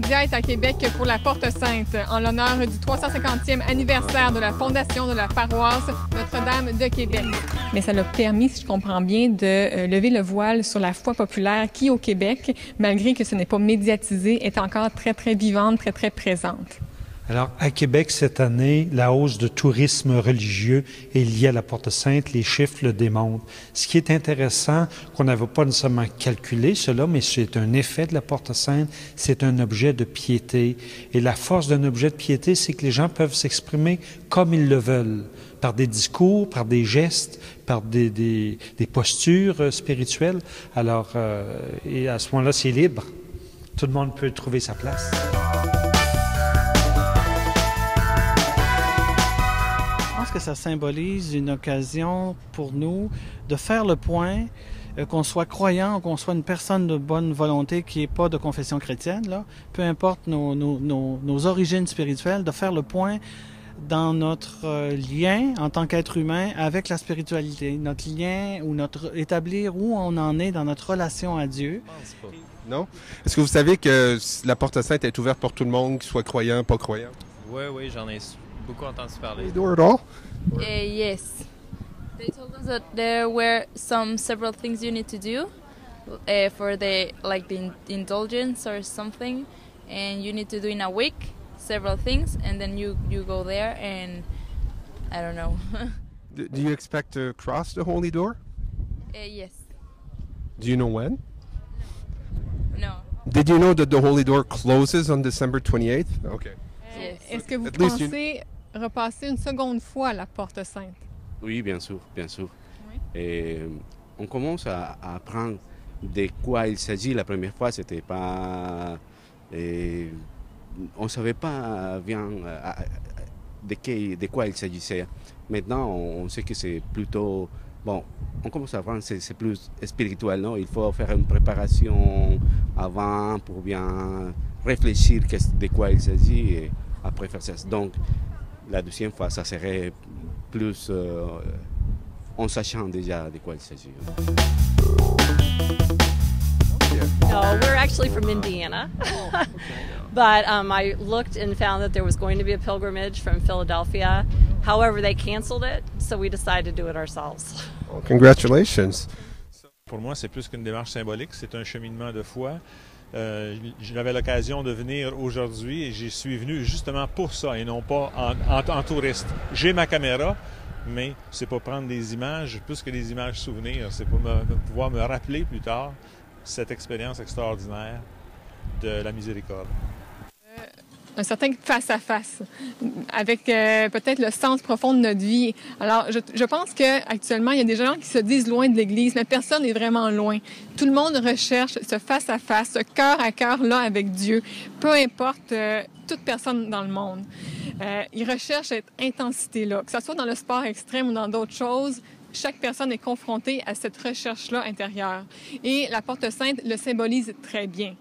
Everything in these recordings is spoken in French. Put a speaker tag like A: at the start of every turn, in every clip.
A: Claudia est à Québec pour la Porte-Sainte, en l'honneur du 350e anniversaire de la fondation de la paroisse Notre-Dame de Québec. Mais ça l'a permis, si je comprends bien, de lever le voile sur la foi populaire qui, au Québec, malgré que ce n'est pas médiatisé, est encore très, très vivante, très, très présente.
B: Alors, à Québec, cette année, la hausse de tourisme religieux est liée à la Porte-Sainte. Les chiffres le démontrent. Ce qui est intéressant, qu'on n'avait pas nécessairement calculé cela, mais c'est un effet de la Porte-Sainte, c'est un objet de piété. Et la force d'un objet de piété, c'est que les gens peuvent s'exprimer comme ils le veulent, par des discours, par des gestes, par des postures spirituelles. Alors, et à ce moment-là, c'est libre. Tout le monde peut trouver sa place.
C: Je pense que ça symbolise une occasion pour nous de faire le point, qu'on soit croyant ou qu'on soit une personne de bonne volonté qui n'est pas de confession chrétienne, là, peu importe nos origines spirituelles, de faire le point dans notre lien en tant qu'être humain avec la spiritualité, notre lien ou établir où on en est dans notre relation à Dieu.
D: Non? Est-ce que vous savez que la Porte-Sainte est ouverte pour tout le monde, qu'il soit croyant, pas croyant?
E: Oui, j'en ai beaucoup entendu parler.
F: Yes. They told us that there were several things you need to do for the indulgence or something, and you need to do in a week several things, and then you go there, and I don't know.
D: Do you expect to cross the Holy Door?
F: Yes.
D: Do you know when?
F: No.
D: Did you know that the Holy Door closes on December 28th? Okay.
F: Yes.
A: Est-ce que vous pensez repasser une seconde fois la Porte-Sainte?
G: Oui, bien sûr, bien sûr.
A: Oui.
G: Et on commence à apprendre de quoi il s'agit. La première fois, c'était pas... on ne savait pas bien de quoi il s'agissait. Maintenant, on sait que c'est plutôt... Bon, on commence à apprendre, c'est plus spirituel, non? Il faut faire une préparation avant pour bien réfléchir de quoi il s'agit et après faire ça. Donc, la deuxième fois, ça serait plus en sachant déjà de quoi il s'agit.
H: No, we're actually from Indiana. But I looked and found that there was going to be a pilgrimage from Philadelphia. However, they canceled it, so we decided to do it ourselves.
D: Well, congratulations.
I: Pour moi, c'est plus qu'une démarche symbolique, c'est un cheminement de foi. J'avais l'occasion de venir aujourd'hui et j'y suis venu justement pour ça et non pas en touriste. J'ai ma caméra, mais c'est pas prendre des images, plus que des images souvenirs, c'est pour pouvoir me rappeler plus tard cette expérience extraordinaire de la miséricorde.
A: Un certain face-à-face avec peut-être le sens profond de notre vie. Alors, je pense qu'actuellement, il y a des gens qui se disent loin de l'Église, mais personne n'est vraiment loin. Tout le monde recherche ce face-à-face, ce cœur-à-cœur-là avec Dieu, peu importe toute personne dans le monde. Ils recherchent cette intensité-là, que ce soit dans le sport extrême ou dans d'autres choses. Chaque personne est confrontée à cette recherche-là intérieure. Et la Porte-Sainte le symbolise très bien.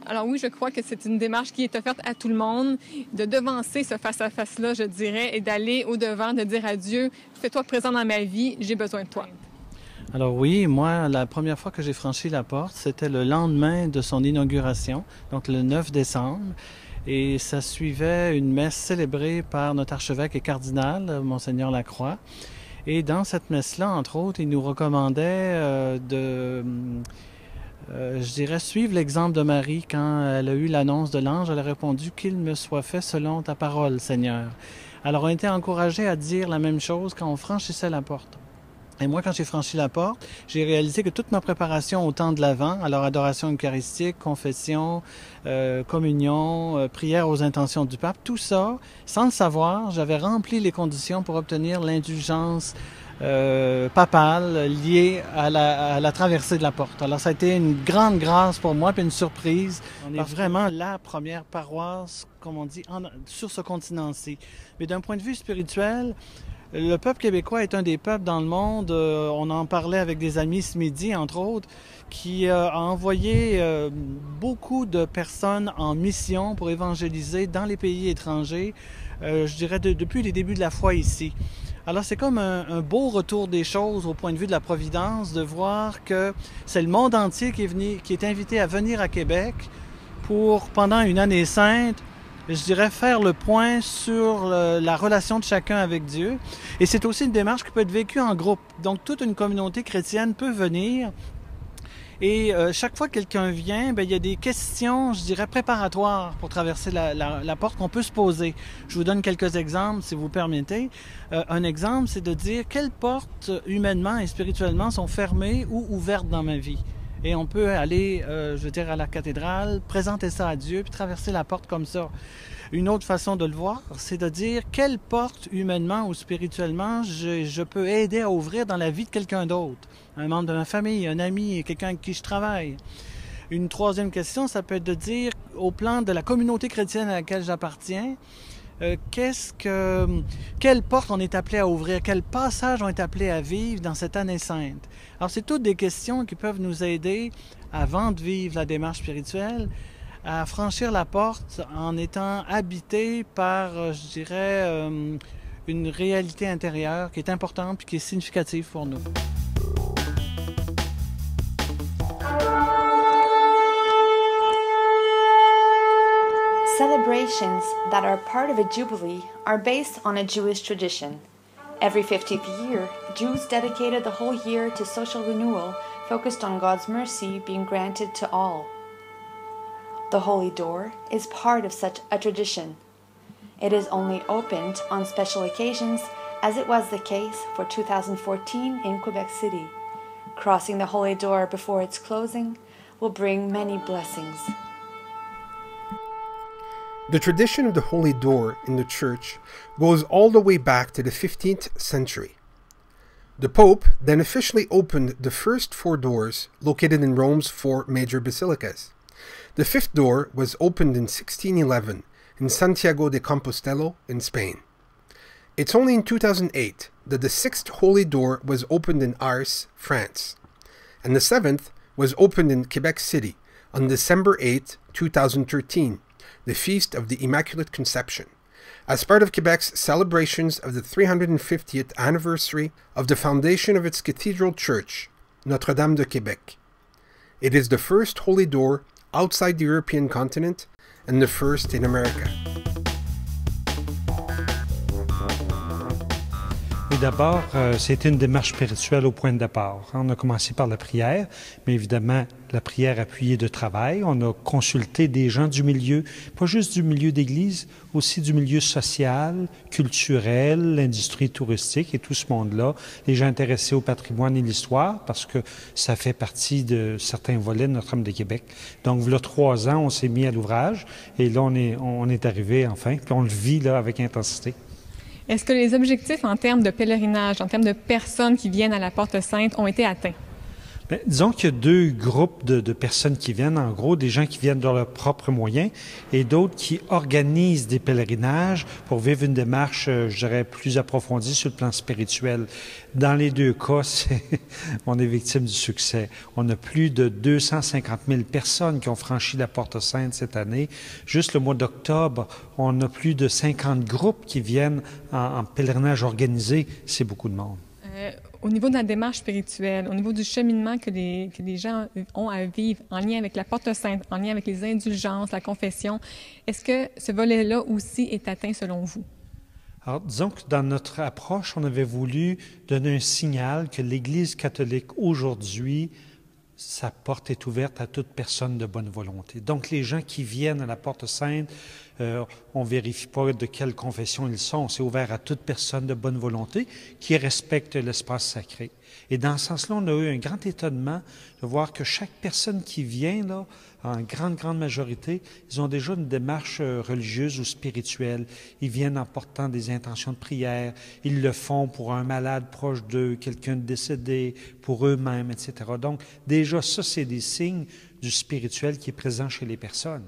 A: Alors oui, je crois que c'est une démarche qui est offerte à tout le monde, de devancer ce face-à-face-là, je dirais, et d'aller au-devant, de dire à Dieu, fais-toi présent dans ma vie, j'ai besoin de toi.
C: Alors oui, moi, la première fois que j'ai franchi la porte, c'était le lendemain de son inauguration, donc le 9 décembre. Et ça suivait une messe célébrée par notre archevêque et cardinal, Monseigneur Lacroix. Et dans cette messe-là, entre autres, il nous recommandait je dirais, suivre l'exemple de Marie quand elle a eu l'annonce de l'ange. Elle a répondu « Qu'il me soit fait selon ta parole, Seigneur ». Alors, on était encouragés à dire la même chose quand on franchissait la porte. Et moi, quand j'ai franchi la porte, j'ai réalisé que toute ma préparation au temps de l'Avent, alors adoration eucharistique, confession, communion, prière aux intentions du pape, tout ça, sans le savoir, j'avais rempli les conditions pour obtenir l'indulgence papale liée à la traversée de la porte. Alors ça a été une grande grâce pour moi, puis une surprise. On est vraiment la première paroisse, comme on dit, sur ce continent-ci. Mais d'un point de vue spirituel, le peuple québécois est un des peuples dans le monde, on en parlait avec des amis ce midi, entre autres, qui a envoyé beaucoup de personnes en mission pour évangéliser dans les pays étrangers, je dirais depuis les débuts de la foi ici. Alors c'est comme un beau retour des choses au point de vue de la Providence, de voir que c'est le monde entier qui est invité à venir à Québec pour, pendant une année sainte, je dirais, faire le point sur la relation de chacun avec Dieu. Et c'est aussi une démarche qui peut être vécue en groupe. Donc, toute une communauté chrétienne peut venir. Et chaque fois que quelqu'un vient, il y a des questions, je dirais, préparatoires pour traverser la porte qu'on peut se poser. Je vous donne quelques exemples, si vous permettez. Un exemple, c'est de dire quelles portes, humainement et spirituellement, sont fermées ou ouvertes dans ma vie. Et on peut aller, à la cathédrale, présenter ça à Dieu, puis traverser la porte comme ça. Une autre façon de le voir, c'est de dire quelle porte, humainement ou spirituellement, je peux aider à ouvrir dans la vie de quelqu'un d'autre. Un membre de ma famille, un ami, quelqu'un avec qui je travaille. Une troisième question, ça peut être de dire, au plan de la communauté chrétienne à laquelle j'appartiens, quelle porte on est appelé à ouvrir, quels passages on est appelé à vivre dans cette année sainte. Alors, c'est toutes des questions qui peuvent nous aider, avant de vivre la démarche spirituelle, à franchir la porte en étant habité par, une réalité intérieure qui est importante et qui est significative pour nous.
J: Celebrations that are part of a jubilee are based on a Jewish tradition. Every 50th year, Jews dedicated the whole year to social renewal focused on God's mercy being granted to all. The Holy Door is part of such a tradition. It is only opened on special occasions, as it was the case for 2014 in Quebec City. Crossing the Holy Door before its closing will bring many blessings.
K: The tradition of the Holy Door in the Church goes all the way back to the 15th century. The Pope then officially opened the first 4 doors located in Rome's 4 major basilicas. The 5th door was opened in 1611 in Santiago de Compostela in Spain. It's only in 2008 that the 6th Holy Door was opened in Ars, France, and the 7th was opened in Quebec City on December 8, 2013, the Feast of the Immaculate Conception, as part of Quebec's celebrations of the 350th anniversary of the foundation of its cathedral church, Notre-Dame de Québec. It is the first Holy Door outside the European continent and the first in America.
B: Et d'abord, c'était une démarche spirituelle au point de départ. On a commencé par la prière, mais évidemment, la prière appuyée de travail. On a consulté des gens du milieu, pas juste du milieu d'église, aussi du milieu social, culturel, l'industrie touristique et tout ce monde-là. Les gens intéressés au patrimoine et l'histoire, parce que ça fait partie de certains volets de Notre-Dame de Québec. Donc, il y a 3 ans, on s'est mis à l'ouvrage et là, on est arrivé enfin, puis on le vit là avec intensité.
A: Est-ce que les objectifs en termes de pèlerinage, en termes de personnes qui viennent à la Porte Sainte ont été atteints?
B: Bien, disons qu'il y a 2 groupes de personnes qui viennent, en gros, des gens qui viennent de leurs propres moyens et d'autres qui organisent des pèlerinages pour vivre une démarche, je dirais, plus approfondie sur le plan spirituel. Dans les 2 cas, on est victime du succès. On a plus de 250 000 personnes qui ont franchi la Porte Sainte cette année. Juste le mois d'octobre, on a plus de 50 groupes qui viennent en pèlerinage organisé. C'est beaucoup de monde.
A: Au niveau de la démarche spirituelle, au niveau du cheminement que les gens ont à vivre en lien avec la Porte Sainte, en lien avec les indulgences, la confession, est-ce que ce volet-là aussi est atteint selon vous?
B: Alors, disons que dans notre approche, on avait voulu donner un signal que l'Église catholique aujourd'hui, sa porte est ouverte à toute personne de bonne volonté. Donc, les gens qui viennent à la Porte Sainte, on ne vérifie pas de quelle confession ils sont. C'est ouvert à toute personne de bonne volonté qui respecte l'espace sacré. Et dans ce sens-là, on a eu un grand étonnement de voir que chaque personne qui vient, là, en grande majorité, ils ont déjà une démarche religieuse ou spirituelle. Ils viennent en portant des intentions de prière. Ils le font pour un malade proche d'eux, quelqu'un de décédé, pour eux-mêmes, etc. Donc, déjà, ça, c'est des signes du spirituel qui est présent chez les personnes.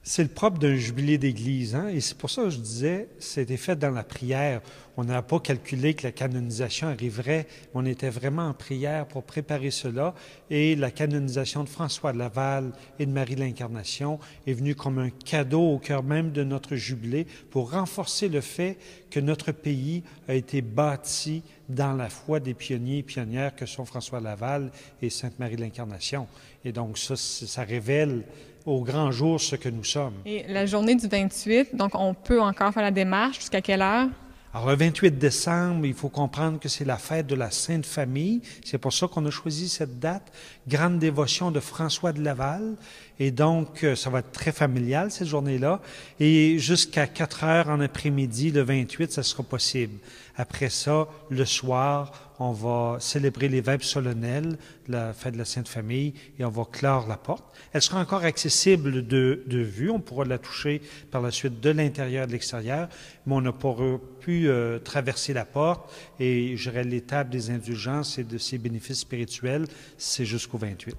B: C'est le propre d'un jubilé d'église, hein? Et c'est pour ça que je disais, c'était fait dans la prière. On n'a pas calculé que la canonisation arriverait, mais on était vraiment en prière pour préparer cela. Et la canonisation de François de Laval et de Marie de l'Incarnation est venue comme un cadeau au cœur même de notre jubilé pour renforcer le fait que notre pays a été bâti dans la foi des pionniers et pionnières que sont François Laval et Sainte Marie de l'Incarnation. Et donc ça révèle au grand jour ce que nous sommes.
A: Et la journée du 28, donc on peut encore faire la démarche. Jusqu'à quelle heure?
B: Alors, le 28 décembre, il faut comprendre que c'est la fête de la Sainte Famille. C'est pour ça qu'on a choisi cette date. Grande dévotion de François de Laval. Et donc, ça va être très familial, cette journée-là. Et jusqu'à 4 heures en après-midi, le 28, ça sera possible. Après ça, le soir, on va célébrer les vêpres solennelles, la fête de la Sainte Famille, et on va clore la porte. Elle sera encore accessible de vue. On pourra la toucher par la suite de l'intérieur et de l'extérieur, mais on n'a pas pu traverser la porte. Et je dirais l'étape des indulgences et de ses bénéfices spirituels, c'est jusqu'au 28.